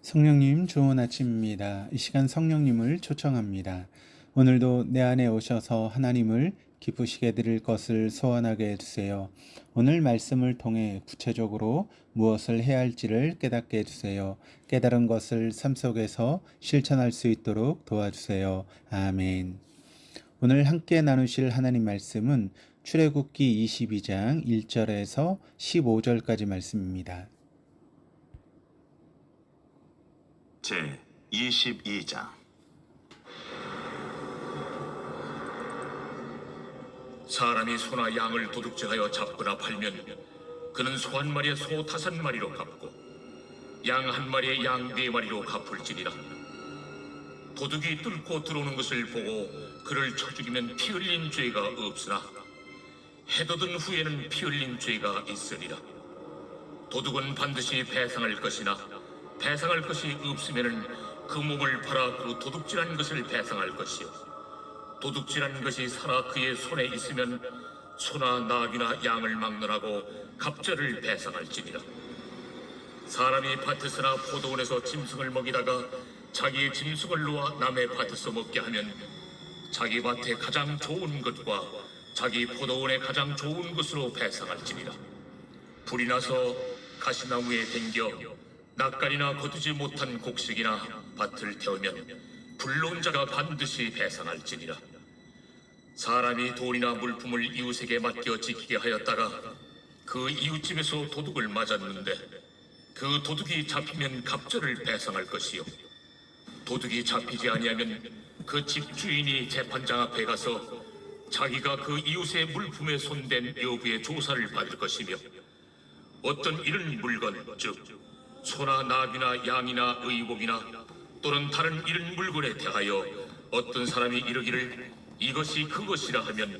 성령님 좋은 아침입니다. 이 시간 성령님을 초청합니다. 오늘도 내 안에 오셔서 하나님을 기쁘시게 드릴 것을 소원하게 해주세요. 오늘 말씀을 통해 구체적으로 무엇을 해야 할지를 깨닫게 해주세요. 깨달은 것을 삶 속에서 실천할 수 있도록 도와주세요. 아멘. 오늘 함께 나누실 하나님 말씀은 출애굽기 22장 1절에서 15절까지 말씀입니다. 제 22장. 사람이 소나 양을 도둑질하여 잡거나 팔면 그는 소 한 마리에 소 5마리로 갚고 양 한 마리에 양 4마리로 갚을지니라. 도둑이 뚫고 들어오는 것을 보고 그를 쳐 죽이면 피 흘린 죄가 없으나 해돋은 후에는 피 흘린 죄가 있으리라. 도둑은 반드시 배상할 것이나 배상할 것이 없으면은 그 몸을 팔아 그 도둑질한 것을 배상할 것이요, 도둑질한 것이 살아 그의 손에 있으면 소나 나귀나 양을 막론하고 갑절을 배상할지니라. 사람이 밭에서나 포도원에서 짐승을 먹이다가 자기의 짐승을 놓아 남의 밭에서 먹게 하면 자기 밭에 가장 좋은 것과 자기 포도원에 가장 좋은 것으로 배상할지니라. 불이 나서 가시나무에 댕겨 낯가리나 거두지 못한 곡식이나 밭을 태우면 불러온 자가 반드시 배상할지니라. 사람이 돈이나 물품을 이웃에게 맡겨 지키게 하였다가 그 이웃집에서 도둑을 맞았는데 그 도둑이 잡히면 갑절을 배상할 것이요, 도둑이 잡히지 아니하면 그 집 주인이 재판장 앞에 가서 자기가 그 이웃의 물품에 손댄 여부의 조사를 받을 것이며, 어떤 이런 물건, 즉 소나 나귀나 양이나 의복이나 또는 다른 이런 물건에 대하여 어떤 사람이 이르기를 이것이 그것이라 하면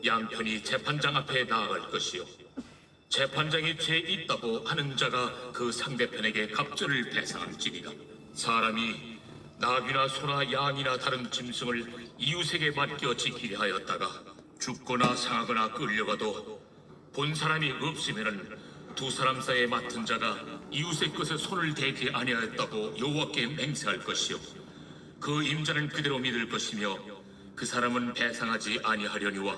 양편이 재판장 앞에 나아갈 것이요, 재판장이 죄 있다고 하는 자가 그 상대편에게 갑절을 배상할지니라. 사람이 나귀나 소나 양이나 다른 짐승을 이웃에게 맡겨 지키게 하였다가 죽거나 상하거나 끌려가도 본 사람이 없으면은 두 사람 사이에 맡은 자가 이웃의 것에 손을 대지 아니하였다고 여호와께 맹세할 것이요, 그 임자는 그대로 믿을 것이며 그 사람은 배상하지 아니하려니와,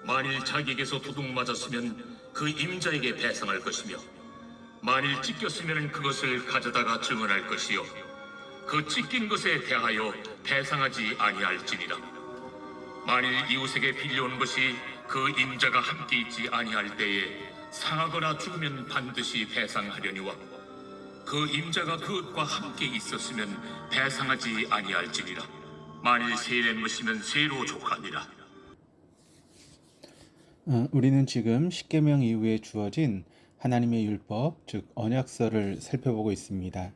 만일 자기에게서 도둑 맞았으면 그 임자에게 배상할 것이며, 만일 찢겼으면 그것을 가져다가 증언할 것이요, 그 찢긴 것에 대하여 배상하지 아니할지니라. 만일 이웃에게 빌려온 것이 그 임자가 함께 있지 아니할 때에 상하거나 죽으면 반드시 배상하려니와, 그 임자가 그것과 함께 있었으면 배상하지 아니할지니라. 만일 세낸 것이면 세로 족하니라. 우리는 지금 십계명 이후에 주어진 하나님의 율법, 즉 언약서를 살펴보고 있습니다.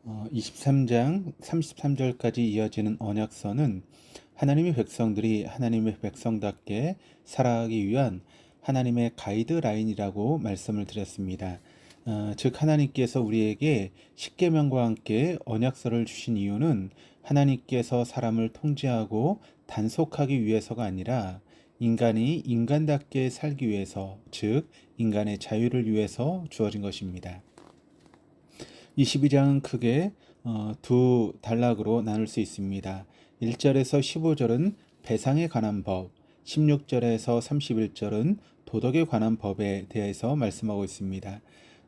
23장 33절까지 이어지는 언약서는 하나님의 백성들이 하나님의 백성답게 살아가기 위한 하나님의 가이드라인이라고 말씀을 드렸습니다. 즉 하나님께서 우리에게 십계명과 함께 언약서를 주신 이유는 하나님께서 사람을 통제하고 단속하기 위해서가 아니라 인간이 인간답게 살기 위해서, 즉 인간의 자유를 위해서 주어진 것입니다. 22장은 크게 두 단락으로 나눌 수 있습니다. 1절에서 15절은 배상에 관한 법, 16절에서 31절은 도덕에 관한 법에 대해서 말씀하고 있습니다.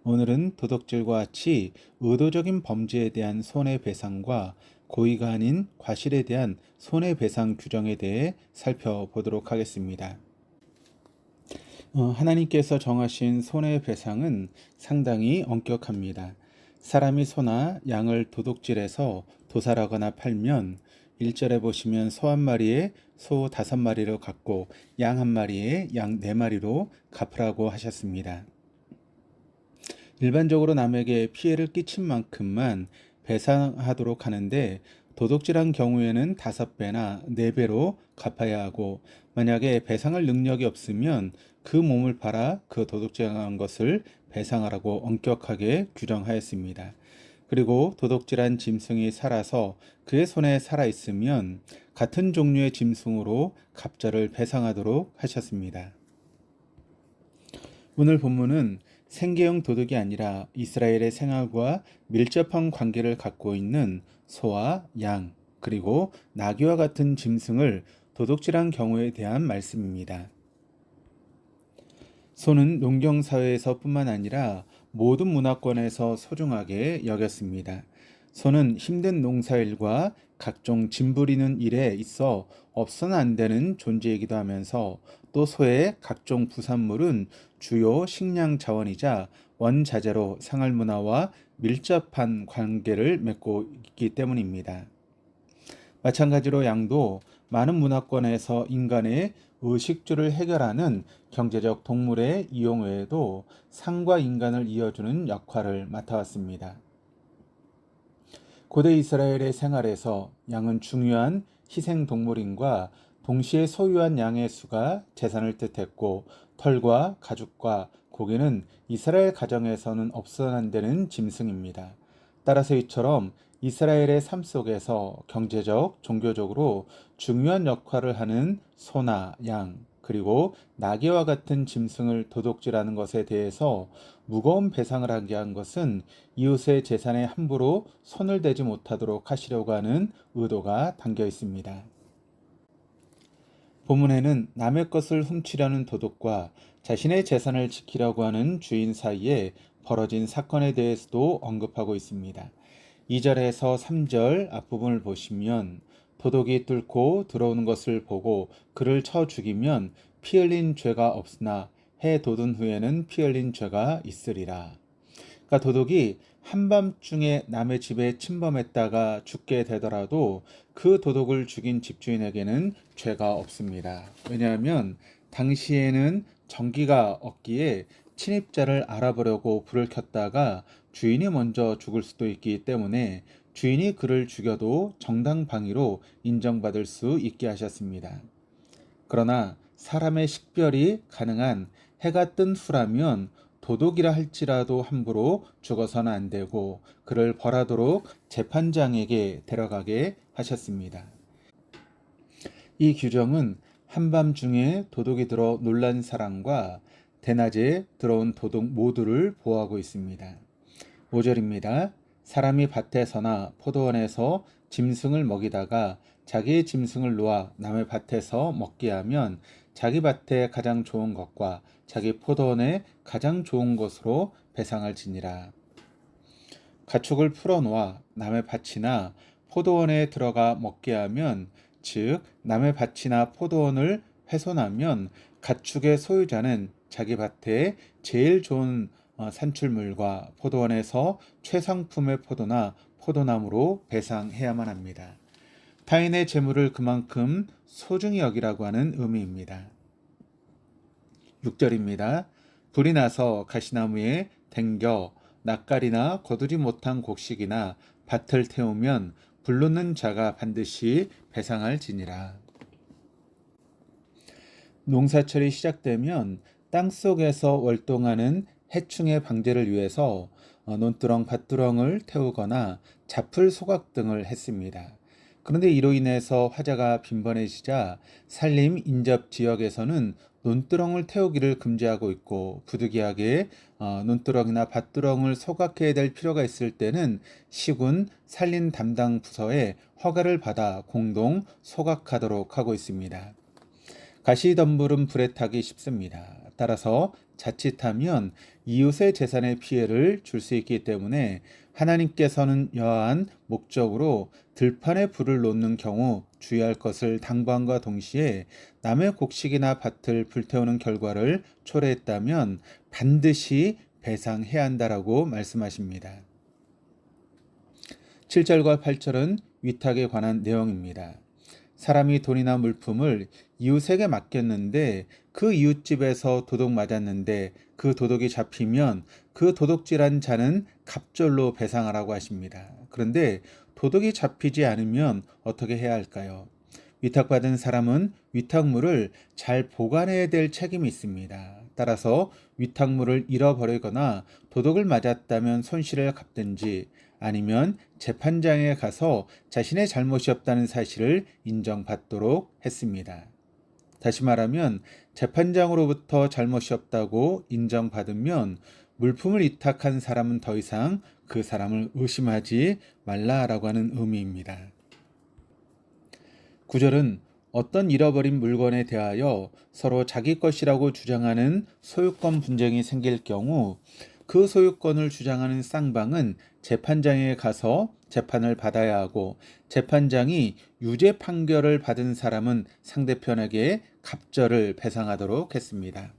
오늘은 도덕질과 같이 의도적인 범죄에 대한 손해배상과 고의가 아닌 과실에 대한 손해배상 규정에 대해 살펴보도록 하겠습니다. 하나님께서 정하신 손해배상은 상당히 엄격합니다. 사람이 소나 양을 도둑질해서 도살하거나 팔면 1절에 보시면 소 한 마리에 소 5마리로 갚고 양 한 마리에 양 4마리로 갚으라고 하셨습니다. 일반적으로 남에게 피해를 끼친 만큼만 배상하도록 하는데 도둑질한 경우에는 5배나 4배로 갚아야 하고, 만약에 배상할 능력이 없으면 그 몸을 팔아 그 도둑질한 것을 배상하라고 엄격하게 규정하였습니다. 그리고 도둑질한 짐승이 살아서 그의 손에 살아있으면 같은 종류의 짐승으로 갑절을 배상하도록 하셨습니다. 오늘 본문은 생계형 도둑이 아니라 이스라엘의 생활과 밀접한 관계를 갖고 있는 소와 양, 그리고 나귀와 같은 짐승을 도둑질한 경우에 대한 말씀입니다. 소는 농경사회에서뿐만 아니라 모든 문화권에서 소중하게 여겼습니다. 소는 힘든 농사일과 각종 짐부리는 일에 있어 없어는 안 되는 존재이기도 하면서 또 소의 각종 부산물은 주요 식량 자원이자 원자재로 생활 문화와 밀접한 관계를 맺고 있기 때문입니다. 마찬가지로 양도 많은 문화권에서 인간의 의식주를 해결하는 경제적 동물의 이용 외에도 상과 인간을 이어주는 역할을 맡아왔습니다. 고대 이스라엘의 생활에서 양은 중요한 희생동물인과 동시에 소유한 양의 수가 재산을 뜻했고 털과 가죽과 고기는 이스라엘 가정에서는 없어서는 안 되는 짐승입니다. 따라서 이처럼 이스라엘의 삶 속에서 경제적, 종교적으로 중요한 역할을 하는 소나 양, 그리고 나귀와 같은 짐승을 도둑질하는 것에 대해서 무거운 배상을 하게 한 것은 이웃의 재산에 함부로 손을 대지 못하도록 하시려고 하는 의도가 담겨 있습니다. 본문에는 남의 것을 훔치려는 도둑과 자신의 재산을 지키려고 하는 주인 사이에 벌어진 사건에 대해서도 언급하고 있습니다. 2절에서 3절 앞부분을 보시면 도둑이 뚫고 들어오는 것을 보고 그를 쳐 죽이면 피 흘린 죄가 없으나 해 돋은 후에는 피 흘린 죄가 있으리라. 그러니까 도둑이 한밤중에 남의 집에 침범했다가 죽게 되더라도 그 도둑을 죽인 집주인에게는 죄가 없습니다. 왜냐하면 당시에는 전기가 없기에 침입자를 알아보려고 불을 켰다가 주인이 먼저 죽을 수도 있기 때문에 주인이 그를 죽여도 정당방위로 인정받을 수 있게 하셨습니다. 그러나 사람의 식별이 가능한 해가 뜬 후라면 도둑이라 할지라도 함부로 죽어서는 안 되고 그를 벌하도록 재판장에게 데려가게 하셨습니다. 이 규정은 한밤중에 도둑이 들어 놀란 사람과 대낮에 들어온 도둑 모두를 보호하고 있습니다. 5절입니다. 사람이 밭에서나 포도원에서 짐승을 먹이다가 자기의 짐승을 놓아 남의 밭에서 먹게 하면 자기 밭에 가장 좋은 것과 자기 포도원에 가장 좋은 것으로 배상을 지니라. 가축을 풀어놓아 남의 밭이나 포도원에 들어가 먹게 하면 즉 남의 밭이나 포도원을 훼손하면 가축의 소유자는 자기 밭에 제일 좋은 산출물과 포도원에서 최상품의 포도나 포도나무로 배상해야만 합니다. 타인의 재물을 그만큼 소중히 여기라고 하는 의미입니다. 6절입니다. 불이 나서 가시나무에 댕겨 낯가리나 거두지 못한 곡식이나 밭을 태우면 불 놓는 자가 반드시 배상할 지니라. 농사철이 시작되면 땅속에서 월동하는 해충의 방제를 위해서 논두렁, 밭두렁을 태우거나 잡풀 소각 등을 했습니다. 그런데 이로 인해서 화재가 빈번해지자 산림 인접 지역에서는 논두렁을 태우기를 금지하고 있고 부득이하게 논두렁이나 밭두렁을 소각해야 될 필요가 있을 때는 시군 산림 담당 부서에 허가를 받아 공동 소각하도록 하고 있습니다. 가시덤불은 불에 타기 쉽습니다. 따라서 자칫하면 이웃의 재산에 피해를 줄 수 있기 때문에 하나님께서는 여하한 목적으로 들판에 불을 놓는 경우 주의할 것을 당부함과 동시에 남의 곡식이나 밭을 불태우는 결과를 초래했다면 반드시 배상해야 한다라고 말씀하십니다. 7절과 8절은 위탁에 관한 내용입니다. 사람이 돈이나 물품을 이웃에게 맡겼는데 그 이웃집에서 도둑 맞았는데 그 도둑이 잡히면 그 도둑질한 자는 갑절로 배상하라고 하십니다. 그런데 도둑이 잡히지 않으면 어떻게 해야 할까요? 위탁받은 사람은 위탁물을 잘 보관해야 될 책임이 있습니다. 따라서 위탁물을 잃어버리거나 도둑을 맞았다면 손실을 갚든지 아니면 재판장에 가서 자신의 잘못이 없다는 사실을 인정받도록 했습니다. 다시 말하면 재판장으로부터 잘못이 없다고 인정받으면 물품을 위탁한 사람은 더 이상 그 사람을 의심하지 말라라고 하는 의미입니다. 9절은 어떤 잃어버린 물건에 대하여 서로 자기 것이라고 주장하는 소유권 분쟁이 생길 경우 그 소유권을 주장하는 쌍방은 재판장에 가서 재판을 받아야 하고 재판장이 유죄 판결을 받은 사람은 상대편에게 갑절을 배상하도록 했습니다.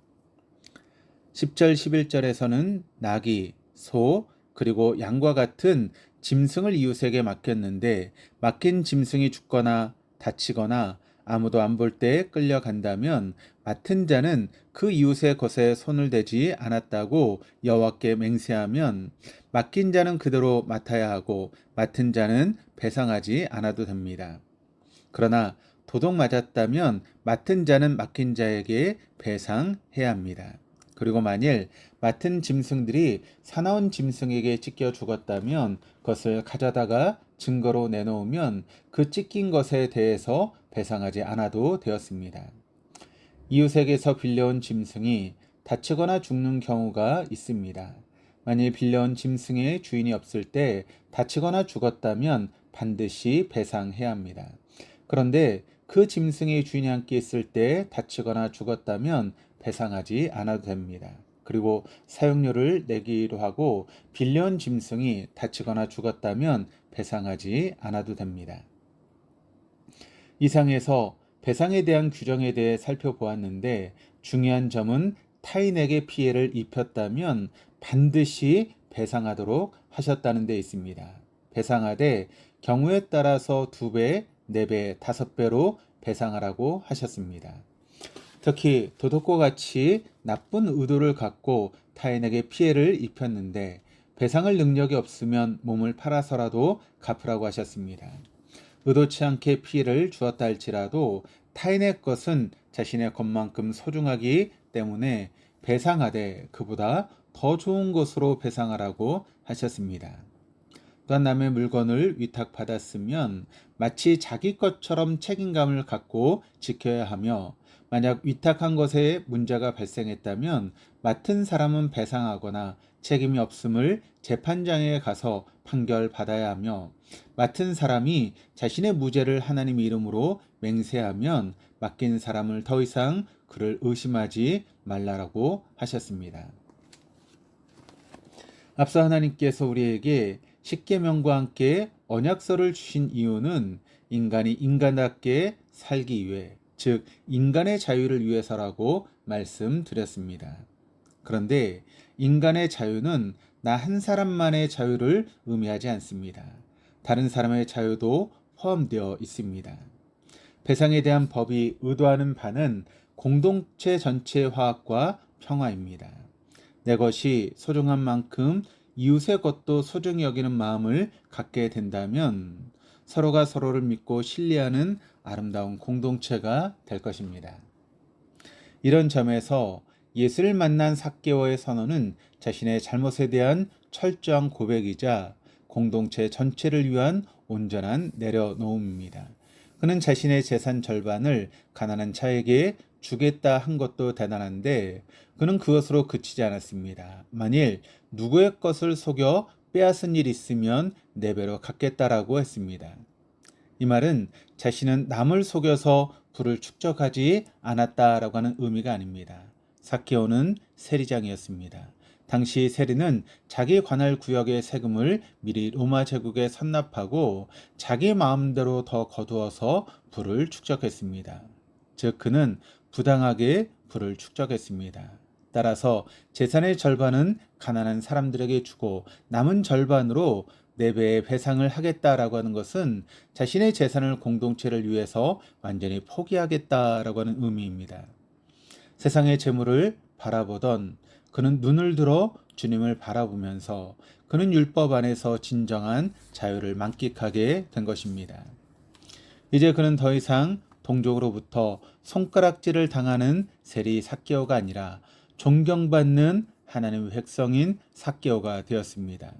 10절, 11절에서는 나귀, 소, 그리고 양과 같은 짐승을 이웃에게 맡겼는데 맡긴 짐승이 죽거나 다치거나 아무도 안 볼 때 끌려간다면 맡은 자는 그 이웃의 것에 손을 대지 않았다고 여호와께 맹세하면 맡긴 자는 그대로 맡아야 하고 맡은 자는 배상하지 않아도 됩니다. 그러나 도둑 맞았다면 맡은 자는 맡긴 자에게 배상해야 합니다. 그리고 만일 맡은 짐승들이 사나운 짐승에게 찢겨 죽었다면 그것을 가져다가 증거로 내놓으면 그 찢긴 것에 대해서 배상하지 않아도 되었습니다. 이웃에게서 빌려온 짐승이 다치거나 죽는 경우가 있습니다. 만일 빌려온 짐승의 주인이 없을 때 다치거나 죽었다면 반드시 배상해야 합니다. 그런데 그 짐승의 주인이 함께 있을 때 다치거나 죽었다면 배상하지 않아도 됩니다. 그리고 사용료를 내기로 하고 빌려온 짐승이 다치거나 죽었다면 배상하지 않아도 됩니다. 이상에서 배상에 대한 규정에 대해 살펴보았는데 중요한 점은 타인에게 피해를 입혔다면 반드시 배상하도록 하셨다는 데 있습니다. 배상하되 경우에 따라서 2배, 4배, 5배로 배상하라고 하셨습니다. 특히 도둑과 같이 나쁜 의도를 갖고 타인에게 피해를 입혔는데 배상할 능력이 없으면 몸을 팔아서라도 갚으라고 하셨습니다. 의도치 않게 피해를 주었다 할지라도 타인의 것은 자신의 것만큼 소중하기 때문에 배상하되 그보다 더 좋은 것으로 배상하라고 하셨습니다. 또한 남의 물건을 위탁받았으면 마치 자기 것처럼 책임감을 갖고 지켜야 하며 만약 위탁한 것에 문제가 발생했다면 맡은 사람은 배상하거나 책임이 없음을 재판장에 가서 판결받아야 하며 맡은 사람이 자신의 무죄를 하나님 이름으로 맹세하면 맡긴 사람을 더 이상 그를 의심하지 말라라고 하셨습니다. 앞서 하나님께서 우리에게 십계명과 함께 언약서를 주신 이유는 인간이 인간답게 살기 위해, 즉 인간의 자유를 위해서라고 말씀드렸습니다. 그런데 인간의 자유는 나 한 사람만의 자유를 의미하지 않습니다. 다른 사람의 자유도 포함되어 있습니다. 배상에 대한 법이 의도하는 바는 공동체 전체의 화합과 평화입니다. 내 것이 소중한 만큼 이웃의 것도 소중히 여기는 마음을 갖게 된다면 서로가 서로를 믿고 신뢰하는 아름다운 공동체가 될 것입니다. 이런 점에서 예수를 만난 삭개오의 선언은 자신의 잘못에 대한 철저한 고백이자 공동체 전체를 위한 온전한 내려놓음입니다. 그는 자신의 재산 절반을 가난한 자에게 주겠다 한 것도 대단한데 그는 그것으로 그치지 않았습니다. 만일 누구의 것을 속여 빼앗은 일이 있으면 4배로 갚겠다라고 했습니다. 이 말은 자신은 남을 속여서 부를 축적하지 않았다라고 하는 의미가 아닙니다. 삭개오는 세리장이었습니다. 당시 세리는 자기 관할 구역의 세금을 미리 로마 제국에 선납하고 자기 마음대로 더 거두어서 부를 축적했습니다. 즉 그는 부당하게 부를 축적했습니다. 따라서 재산의 절반은 가난한 사람들에게 주고 남은 절반으로 4배의 배상을 하겠다라고 하는 것은 자신의 재산을 공동체를 위해서 완전히 포기하겠다라고 하는 의미입니다. 세상의 재물을 바라보던 그는 눈을 들어 주님을 바라보면서 그는 율법 안에서 진정한 자유를 만끽하게 된 것입니다. 이제 그는 더 이상 동족으로부터 손가락질을 당하는 세리 삭개오가 아니라 존경받는 하나님의 백성인 삭개오가 되었습니다.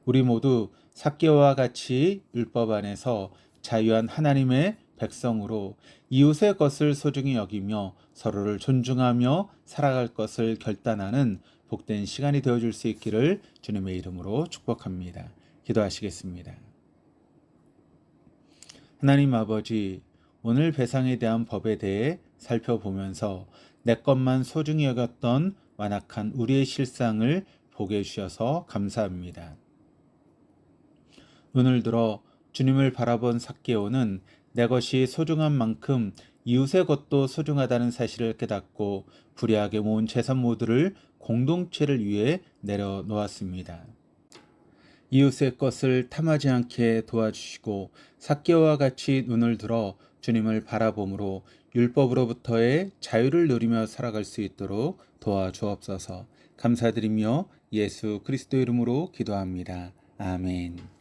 우리 모두 삭개오와 같이 율법 안에서 자유한 하나님의 백성으로 이웃의 것을 소중히 여기며 서로를 존중하며 살아갈 것을 결단하는 복된 시간이 되어줄 수 있기를 주님의 이름으로 축복합니다. 기도하시겠습니다. 하나님 아버지, 오늘 배상에 대한 법에 대해 살펴보면서 내 것만 소중히 여겼던 완악한 우리의 실상을 보게 해주셔서 감사합니다. 눈을 들어 주님을 바라본 삭개오는 내 것이 소중한 만큼 이웃의 것도 소중하다는 사실을 깨닫고 불의하게 모은 재산 모두를 공동체를 위해 내려놓았습니다. 이웃의 것을 탐하지 않게 도와주시고 삭개오와 같이 눈을 들어 주님을 바라봄으로 율법으로부터의 자유를 누리며 살아갈 수 있도록 도와주옵소서. 감사드리며 예수 그리스도 이름으로 기도합니다. 아멘.